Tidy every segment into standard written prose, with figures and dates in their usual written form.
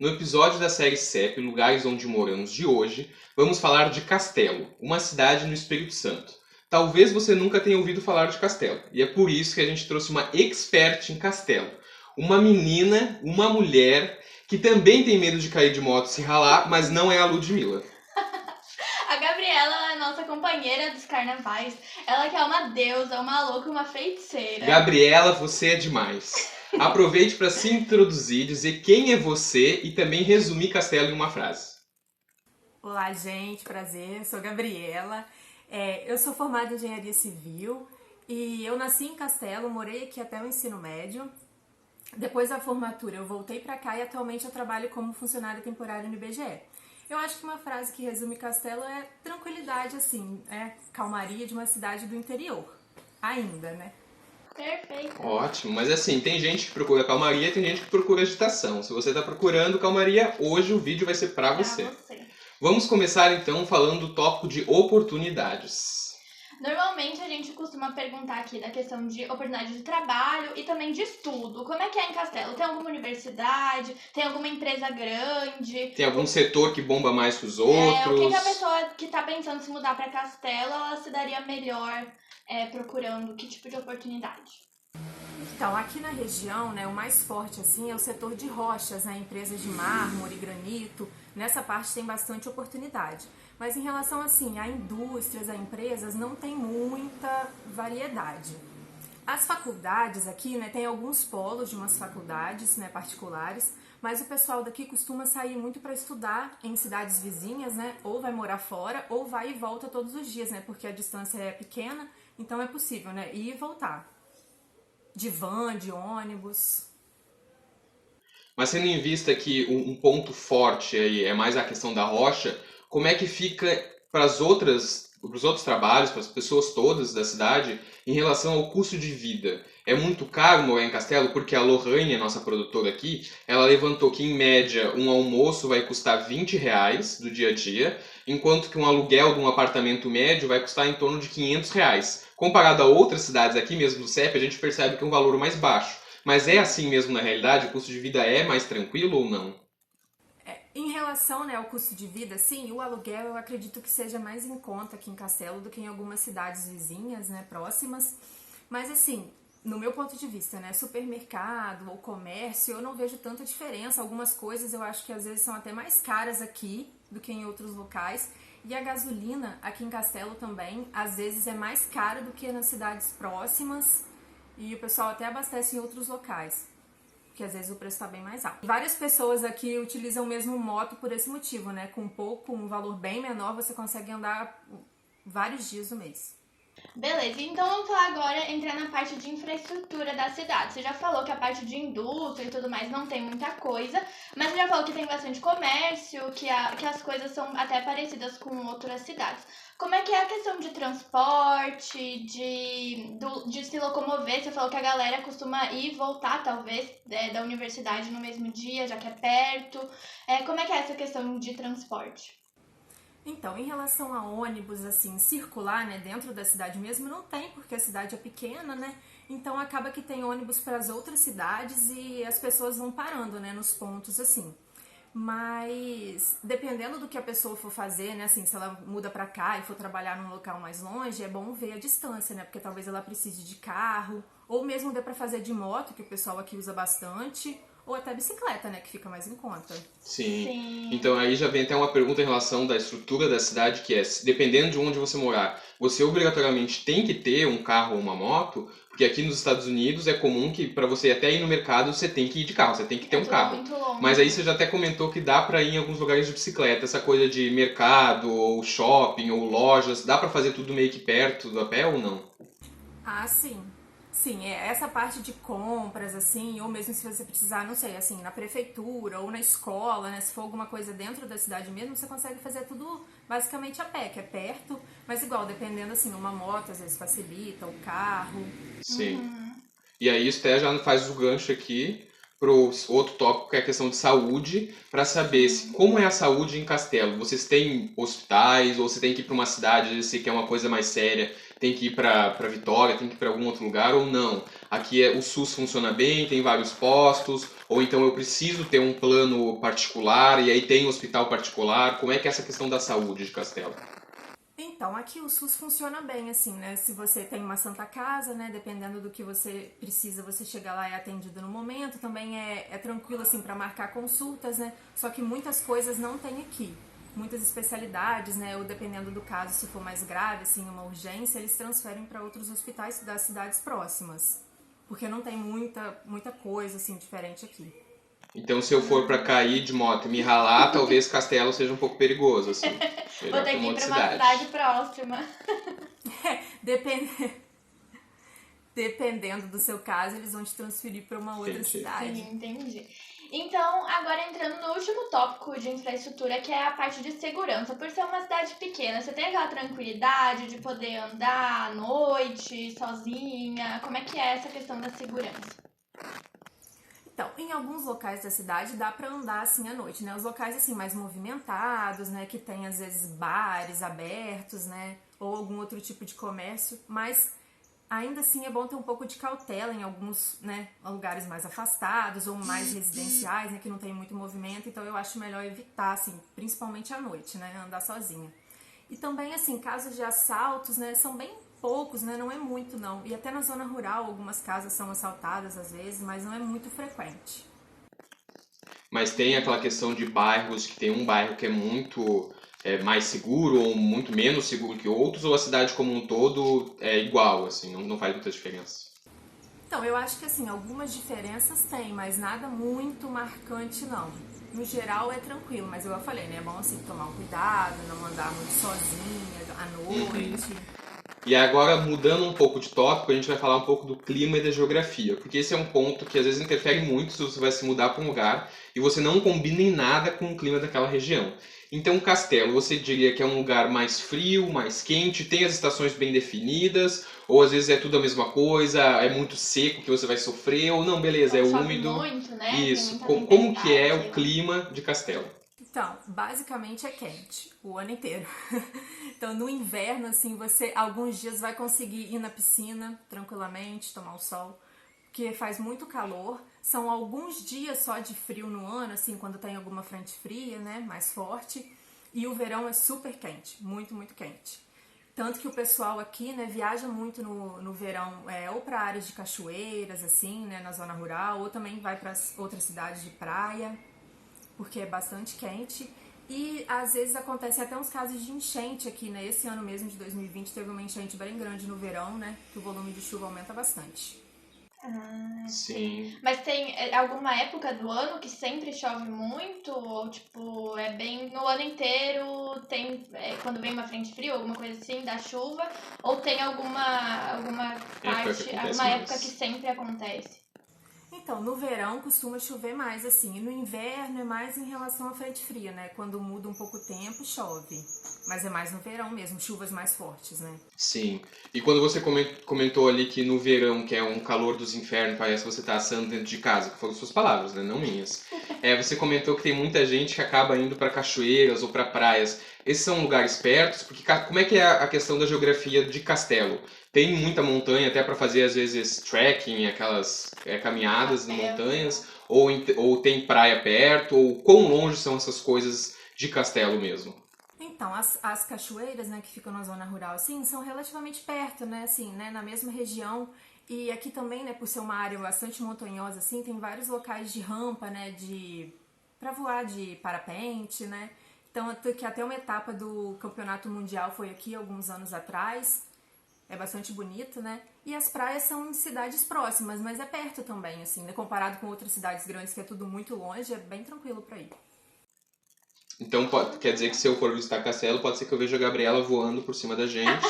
No episódio da série CEP, Lugares Onde Moramos de hoje, vamos falar de Castelo, uma cidade no Espírito Santo. Talvez você nunca tenha ouvido falar de Castelo, e é por isso que a gente trouxe uma expert em Castelo. Uma menina, uma mulher, que também tem medo de cair de moto e se ralar, mas não é a Ludmilla. A Gabriela é nossa companheira dos carnavais. Ela que é uma deusa, uma louca, uma feiticeira. Gabriela, você é demais. Aproveite para se introduzir, dizer quem é você e também resumir Castelo em uma frase. Olá, gente, prazer, sou Gabriela. Eu sou formada em Engenharia Civil e eu nasci em Castelo, morei aqui até o ensino médio. Depois da formatura eu voltei para cá e atualmente eu trabalho como funcionária temporária no IBGE. Eu acho que uma frase que resume Castelo é tranquilidade, assim, calmaria de uma cidade do interior. Ainda, né? Perfeito. Ótimo, mas assim, tem gente que procura calmaria e tem gente que procura agitação. Se você está procurando calmaria, hoje o vídeo vai ser para você. Vamos começar então falando do tópico de oportunidades. Normalmente a gente costuma perguntar aqui da questão de oportunidade de trabalho e também de estudo. Como é que é em Castelo? Tem alguma universidade? Tem alguma empresa grande? Tem algum setor que bomba mais que os outros? O que a pessoa que está pensando em se mudar para Castelo, ela se daria melhor procurando? Que tipo de oportunidade? Então, aqui na região, né, o mais forte assim é o setor de rochas, né, empresas de mármore, granito. Nessa parte tem bastante oportunidade. Mas em relação assim a indústrias, a empresas, não tem muita variedade. As faculdades aqui, né, tem alguns polos de umas faculdades, né, particulares, mas o pessoal daqui costuma sair muito para estudar em cidades vizinhas, né, ou vai morar fora, ou vai e volta todos os dias, né, porque a distância é pequena, então é possível, né, ir e voltar. De van, de ônibus. Mas tendo em vista que um ponto forte aí é mais a questão da rocha, como é que fica para os outros trabalhos, para as pessoas todas da cidade, em relação ao custo de vida? É muito caro morar em Castelo? Porque a Lohane, a nossa produtora aqui, ela levantou que em média um almoço vai custar R$ 20 do dia a dia, enquanto que um aluguel de um apartamento médio vai custar em torno de R$ 500. Comparado a outras cidades aqui mesmo do CEP, a gente percebe que é um valor mais baixo. Mas é assim mesmo na realidade? O custo de vida é mais tranquilo ou não? Em relação, né, ao custo de vida, sim, o aluguel eu acredito que seja mais em conta aqui em Castelo do que em algumas cidades vizinhas, né, próximas. Mas assim, no meu ponto de vista, né, supermercado ou comércio, eu não vejo tanta diferença. Algumas coisas eu acho que às vezes são até mais caras aqui do que em outros locais. E a gasolina aqui em Castelo também, às vezes é mais cara do que nas cidades próximas. E o pessoal até abastece em outros locais, porque às vezes o preço está bem mais alto. Várias pessoas aqui utilizam mesmo moto por esse motivo, né? Com um valor bem menor, você consegue andar vários dias do mês. Beleza, então vamos falar agora, entrar na parte de infraestrutura da cidade. Você já falou que a parte de indústria e tudo mais não tem muita coisa, mas você já falou que tem bastante comércio, que as coisas são até parecidas com outras cidades. Como é que é a questão de transporte, de se locomover? Você falou que a galera costuma ir e voltar, talvez, da universidade no mesmo dia, já que é perto. Como é que é essa questão de transporte? Então, em relação a ônibus, assim, circular, né, dentro da cidade mesmo, não tem, porque a cidade é pequena, né? Então, acaba que tem ônibus para as outras cidades e as pessoas vão parando, né, nos pontos, assim. Mas, dependendo do que a pessoa for fazer, né, assim, se ela muda para cá e for trabalhar num local mais longe, é bom ver a distância, né? Porque talvez ela precise de carro, ou mesmo dê para fazer de moto, que o pessoal aqui usa bastante, ou até bicicleta, né, que fica mais em conta. Sim. Então aí já vem até uma pergunta em relação da estrutura da cidade, que é, dependendo de onde você morar, você obrigatoriamente tem que ter um carro ou uma moto? Porque aqui nos Estados Unidos é comum que para você até ir no mercado você tem que ir de carro, você tem que ter um carro. Muito longe. Mas aí você já até comentou que dá para ir em alguns lugares de bicicleta, essa coisa de mercado, ou shopping, ou lojas, dá para fazer tudo meio que perto do a pé ou não? Ah, sim. Sim, essa parte de compras, assim, ou mesmo se você precisar, não sei, assim, na prefeitura ou na escola, né, se for alguma coisa dentro da cidade mesmo, você consegue fazer tudo basicamente a pé, que é perto, mas igual, dependendo, assim, uma moto às vezes facilita, o carro. Sim. E aí isso até já faz o gancho aqui pro outro tópico, que é a questão de saúde, para saber como é a saúde em Castelo. Vocês têm hospitais, ou você tem que ir para uma cidade, se quer uma coisa mais séria, tem que ir para Vitória, tem que ir para algum outro lugar ou não? Aqui o SUS funciona bem, tem vários postos, ou então eu preciso ter um plano particular e aí tem um hospital particular. Como é que é essa questão da saúde de Castelo? Então, aqui o SUS funciona bem, assim, né? Se você tem uma Santa Casa, né? Dependendo do que você precisa, você chega lá e é atendido no momento. Também é tranquilo, assim, para marcar consultas, né? Só que muitas coisas não tem aqui. Muitas especialidades, né? Ou dependendo do caso, se for mais grave, assim, uma urgência, eles transferem para outros hospitais das cidades próximas. Porque não tem muita coisa, assim, diferente aqui. Então, se eu for para cair de moto e me ralar, talvez Castelo seja um pouco perigoso, assim. Vou Melhor ter que que uma ir outra pra uma cidade. cidade próxima. Depende... Dependendo do seu caso, eles vão te transferir para uma outra Entendi. cidade. Sim, entendi. Então, agora entrando no último tópico de infraestrutura, que é a parte de segurança. Por ser uma cidade pequena, você tem aquela tranquilidade de poder andar à noite, sozinha? Como é que é essa questão da segurança? Então, em alguns locais da cidade dá pra andar assim à noite, né? Os locais assim mais movimentados, né, que tem às vezes bares abertos, né, ou algum outro tipo de comércio, mas ainda assim é bom ter um pouco de cautela em alguns, né, lugares mais afastados ou mais residenciais, né, que não tem muito movimento, então eu acho melhor evitar assim, principalmente à noite, né, andar sozinha. E também assim, casos de assaltos, né, são bem poucos, né, não é muito não. E até na zona rural algumas casas são assaltadas às vezes, mas não é muito frequente. Mas tem aquela questão de bairros, que tem um bairro que é muito mais seguro ou muito menos seguro que outros, ou a cidade como um todo é igual, assim, não faz muita diferença? Então, eu acho que assim, algumas diferenças tem, mas nada muito marcante não. No geral é tranquilo, mas eu falei, né? É bom assim tomar um cuidado, não andar muito sozinha à noite. E agora, mudando um pouco de tópico, a gente vai falar um pouco do clima e da geografia, porque esse é um ponto que às vezes interfere muito se você vai se mudar para um lugar e você não combina em nada com o clima daquela região. Então, Castelo, você diria que é um lugar mais frio, mais quente, tem as estações bem definidas, ou às vezes é tudo a mesma coisa, é muito seco que você vai sofrer, ou não, beleza, é Ou chove úmido. muito, né? Tem Isso. muita Como que tempestade, é sei o lá. clima de Castelo? Então, basicamente é quente o ano inteiro. Então, no inverno, assim, você alguns dias vai conseguir ir na piscina tranquilamente, tomar o sol, porque faz muito calor. São alguns dias só de frio no ano, assim, quando tem alguma frente fria, né, mais forte. E o verão é super quente, muito quente. Tanto que o pessoal aqui, né, viaja muito no verão, ou para áreas de cachoeiras, assim, né, na zona rural, ou também vai para outras cidades de praia, porque é bastante quente. E às vezes acontece até uns casos de enchente aqui, né? Esse ano mesmo de 2020 teve uma enchente bem grande no verão, né? Que o volume de chuva aumenta bastante. Ah, Sim. mas tem alguma época do ano que sempre chove muito? Ou, tipo, é bem no ano inteiro, tem quando vem uma frente fria, alguma coisa assim, da chuva? Ou tem alguma Época que parte, acontece alguma época que mais. sempre acontece? Então, no verão costuma chover mais, assim, e no inverno é mais em relação à frente fria, né? Quando muda um pouco o tempo, chove. Mas é mais no verão mesmo, chuvas mais fortes, né? Sim. E quando você comentou ali que no verão, que é um calor dos infernos, parece que você está assando dentro de casa, que foram suas palavras, né? Não minhas. Você comentou que tem muita gente que acaba indo para cachoeiras ou para praias. Esses são lugares perto, porque como é que é a questão da geografia de Castelo? Tem muita montanha até para fazer às vezes trekking, aquelas caminhadas em Rapel, sei lá. montanhas, ou tem praia perto, ou quão longe são essas coisas de Castelo mesmo? Então, as cachoeiras, né, que ficam na zona rural, assim, são relativamente perto, né, assim, né, na mesma região. E aqui também, né, por ser uma área bastante montanhosa, assim, tem vários locais de rampa, né, para voar de parapente, né. Então, que até uma etapa do Campeonato Mundial foi aqui alguns anos atrás. É bastante bonito, né? E as praias são em cidades próximas, mas é perto também, assim, né? Comparado com outras cidades grandes, que é tudo muito longe, é bem tranquilo pra ir. Então quer dizer que se eu for visitar Castelo, pode ser que eu veja a Gabriela voando por cima da gente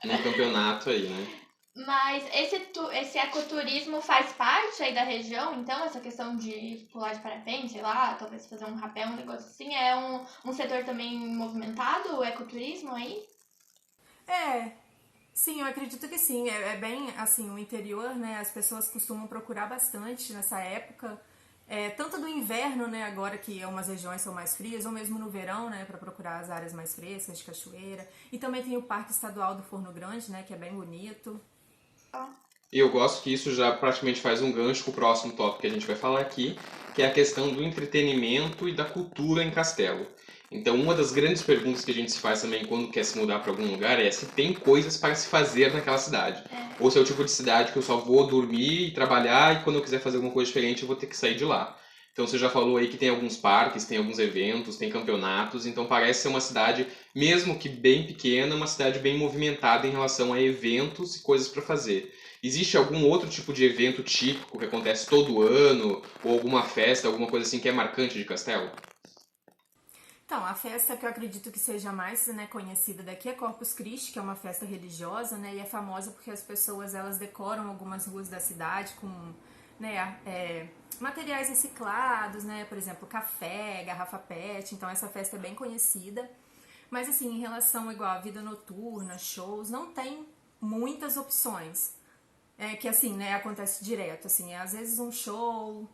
num campeonato aí, né? Mas esse ecoturismo faz parte aí da região, então, essa questão de pular de parapente, sei lá, talvez fazer um rapel, um negócio assim, é um setor também movimentado, o ecoturismo aí? É, sim, eu acredito que sim. É bem, assim, o interior, né? As pessoas costumam procurar bastante nessa época. tanto do inverno, né, agora que umas regiões são mais frias, ou mesmo no verão, né, para procurar as áreas mais frescas de cachoeira. E também tem o Parque Estadual do Forno Grande, né, que é bem bonito. E eu gosto que isso já praticamente faz um gancho com o próximo tópico que a gente vai falar aqui, que é a questão do entretenimento e da cultura em Castelo. Então, uma das grandes perguntas que a gente se faz também quando quer se mudar para algum lugar é se tem coisas para se fazer naquela cidade. Ou se é o tipo de cidade que eu só vou dormir e trabalhar e quando eu quiser fazer alguma coisa diferente eu vou ter que sair de lá. Então, você já falou aí que tem alguns parques, tem alguns eventos, tem campeonatos, então parece ser uma cidade, mesmo que bem pequena, uma cidade bem movimentada em relação a eventos e coisas para fazer. Existe algum outro tipo de evento típico que acontece todo ano, ou alguma festa, alguma coisa assim que é marcante de Castelo? Então, a festa que eu acredito que seja mais, né, conhecida daqui é Corpus Christi, que é uma festa religiosa, né, e é famosa porque as pessoas elas decoram algumas ruas da cidade com, né, materiais reciclados, né, por exemplo, café, garrafa PET, então essa festa é bem conhecida. Mas assim, em relação igual à vida noturna, shows, não tem muitas opções. Que assim, né, acontece direto, assim, às vezes um show,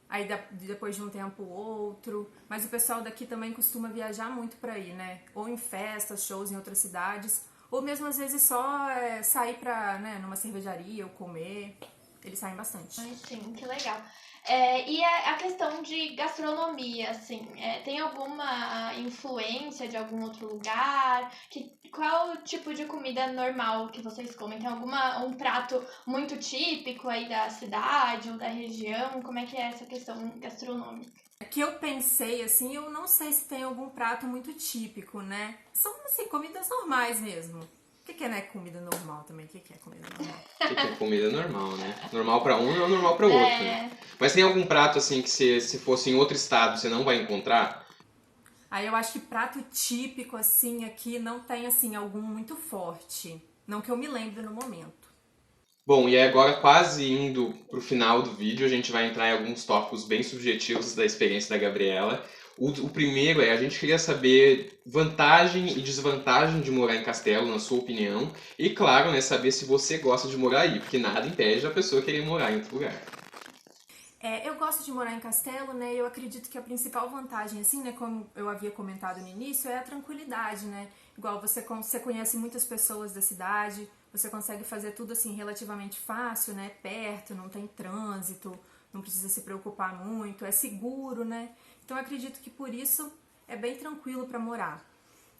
aí depois de um tempo outro, mas o pessoal daqui também costuma viajar muito pra ir, né, ou em festas, shows em outras cidades, ou mesmo às vezes só sair pra, né, numa cervejaria ou comer, eles saem bastante. Ai, sim, que legal. E a questão de gastronomia, assim, tem alguma influência de algum outro lugar? Qual o tipo de comida normal que vocês comem? Tem um prato muito típico aí da cidade ou da região? Como é que é essa questão gastronômica? Que eu pensei, assim, eu não sei se tem algum prato muito típico, né? São, assim, comidas normais mesmo. O que é, né, comida normal também? O que é comida normal? O que é comida normal, né? Normal pra um não é normal pra outro, né? Mas tem algum prato, assim, que se fosse em outro estado você não vai encontrar? Aí eu acho que prato típico, assim, aqui não tem, assim, algum muito forte. Não que eu me lembre no momento. Bom, e agora quase indo pro final do vídeo, a gente vai entrar em alguns tópicos bem subjetivos da experiência da Gabriela. O primeiro a gente queria saber vantagem e desvantagem de morar em Castelo, na sua opinião. E claro, né, saber se você gosta de morar aí, porque nada impede a pessoa querer morar em outro lugar. Eu gosto de morar em Castelo, né? Eu acredito que a principal vantagem, assim, né? Como eu havia comentado no início, é a tranquilidade, né? Igual você conhece muitas pessoas da cidade, você consegue fazer tudo, assim, relativamente fácil, né? Perto, não tem trânsito, não precisa se preocupar muito, é seguro, né? Então eu acredito que por isso é bem tranquilo para morar.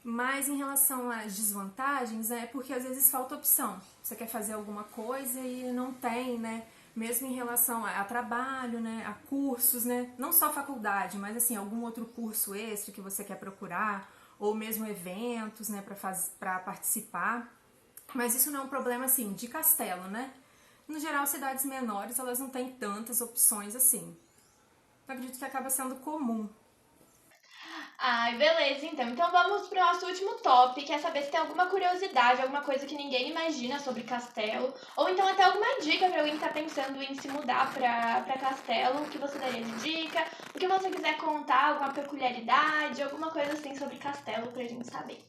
Mas em relação às desvantagens, é porque às vezes falta opção. Você quer fazer alguma coisa e não tem, né? Mesmo em relação a trabalho, né, a cursos, né, não só faculdade, mas assim, algum outro curso extra que você quer procurar, ou mesmo eventos, né, para participar. Mas isso não é um problema, assim, de Castelo, né? No geral, cidades menores, elas não têm tantas opções assim. Eu acredito que acaba sendo comum. Ai, beleza, então. Então vamos pro nosso último top, que é saber se tem alguma curiosidade, alguma coisa que ninguém imagina sobre Castelo, ou então até alguma dica pra alguém que tá pensando em se mudar pra Castelo, o que você daria de dica, o que você quiser contar, alguma peculiaridade, alguma coisa assim sobre Castelo pra gente saber.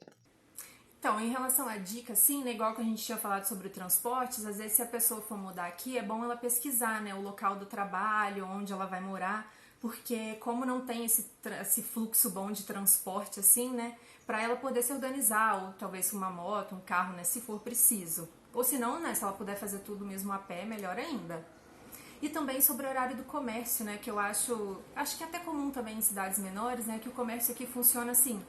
Então, em relação à dica, sim, né, igual que a gente tinha falado sobre transportes, às vezes se a pessoa for mudar aqui, é bom ela pesquisar, né, o local do trabalho, onde ela vai morar, porque como não tem esse fluxo bom de transporte assim, né, para ela poder se organizar, ou talvez uma moto, um carro, né, se for preciso. Ou se não, né, se ela puder fazer tudo mesmo a pé, melhor ainda. E também sobre o horário do comércio, né, que eu acho que é até comum também em cidades menores, né, que o comércio aqui funciona assim,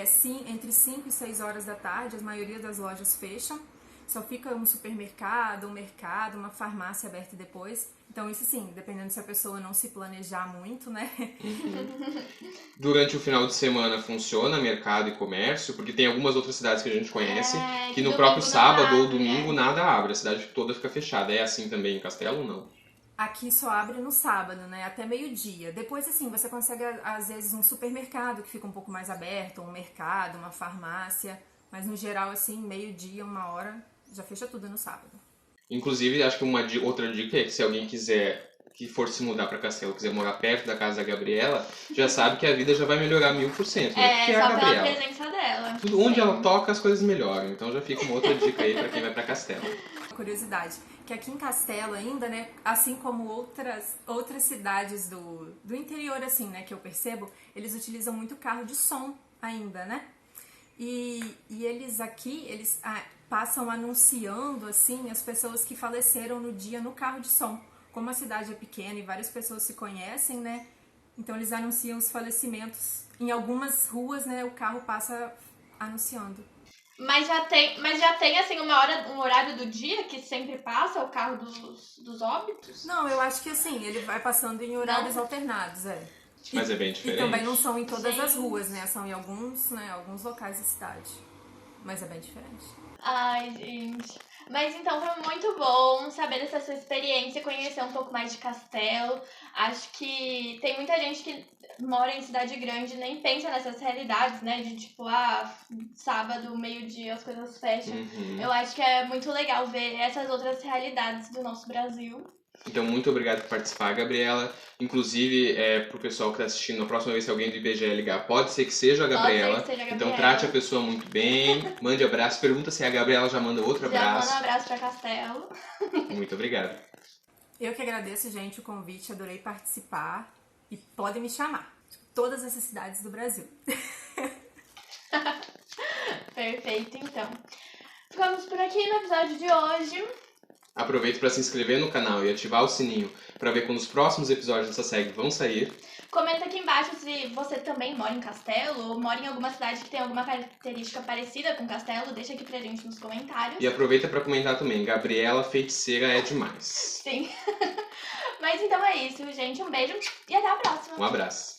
sim, entre 5 e 6 horas da tarde, a maioria das lojas fecham, só fica um supermercado, um mercado, uma farmácia aberta depois. Então isso sim, dependendo se a pessoa não se planejar muito, né? Durante o final de semana funciona mercado e comércio, porque tem algumas outras cidades que a gente conhece que no domingo próprio não sábado ou abre, domingo nada abre, a cidade toda fica fechada. É assim também em Castelo ou não? Aqui só abre no sábado, né? Até meio-dia. Depois, assim, você consegue, às vezes, um supermercado que fica um pouco mais aberto, um mercado, uma farmácia. Mas, no geral, assim, meio-dia, 1 hora, já fecha tudo no sábado. Inclusive, acho que outra dica é que se alguém que for se mudar para Castelo, quiser morar perto da casa da Gabriela, já sabe que a vida já vai melhorar 1000%, né? Porque é a Só pela Gabriela. presença dela. Onde ela toca, as coisas melhoram. Então já fica uma outra dica aí para quem vai para Castelo. Curiosidade. que aqui em Castelo ainda, né, assim como outras cidades do interior, assim, né, que eu percebo, eles utilizam muito carro de som ainda, né? E eles aqui, passam anunciando, assim, as pessoas que faleceram no dia no carro de som. Como a cidade é pequena e várias pessoas se conhecem, né? Então eles anunciam os falecimentos. Em algumas ruas, né, o carro passa anunciando. Mas já tem assim, um horário do dia que sempre passa o carro dos óbitos? Não, eu acho que assim, ele vai passando em horários alternados, Mas é bem E diferente. também não são em todas as Gente. ruas, né? São em alguns locais da cidade. Mas é bem diferente. Ai, gente. Mas então foi muito bom saber dessa sua experiência, conhecer um pouco mais de Castelo. Acho que tem muita gente que mora em cidade grande e nem pensa nessas realidades, né? De tipo, sábado, meio-dia, as coisas fecham. Uhum. Eu acho que é muito legal ver essas outras realidades do nosso Brasil. Então, muito obrigado por participar, Gabriela. Inclusive, pro pessoal que está assistindo, a próxima vez que alguém do IBGE ligar, pode ser que seja a Gabriela. Pode ser que seja a Então, Gabriela. trate a pessoa muito bem, mande abraço. Pergunta se a Gabriela já manda outro Já abraço. manda um abraço pra Castelo. Muito obrigado. Eu que agradeço, gente, o convite, adorei participar. E podem me chamar. Todas essas cidades do Brasil. Perfeito, então. Ficamos por aqui no episódio de hoje. Aproveite para se inscrever no canal e ativar o sininho para ver quando os próximos episódios dessa série vão sair. Comenta aqui embaixo se você também mora em Castelo ou mora em alguma cidade que tem alguma característica parecida com Castelo. Deixa aqui pra gente nos comentários. E aproveita para comentar também, Gabriela Feiticeira é demais. Sim. Mas então é isso, gente. Um beijo e até a próxima. Um abraço.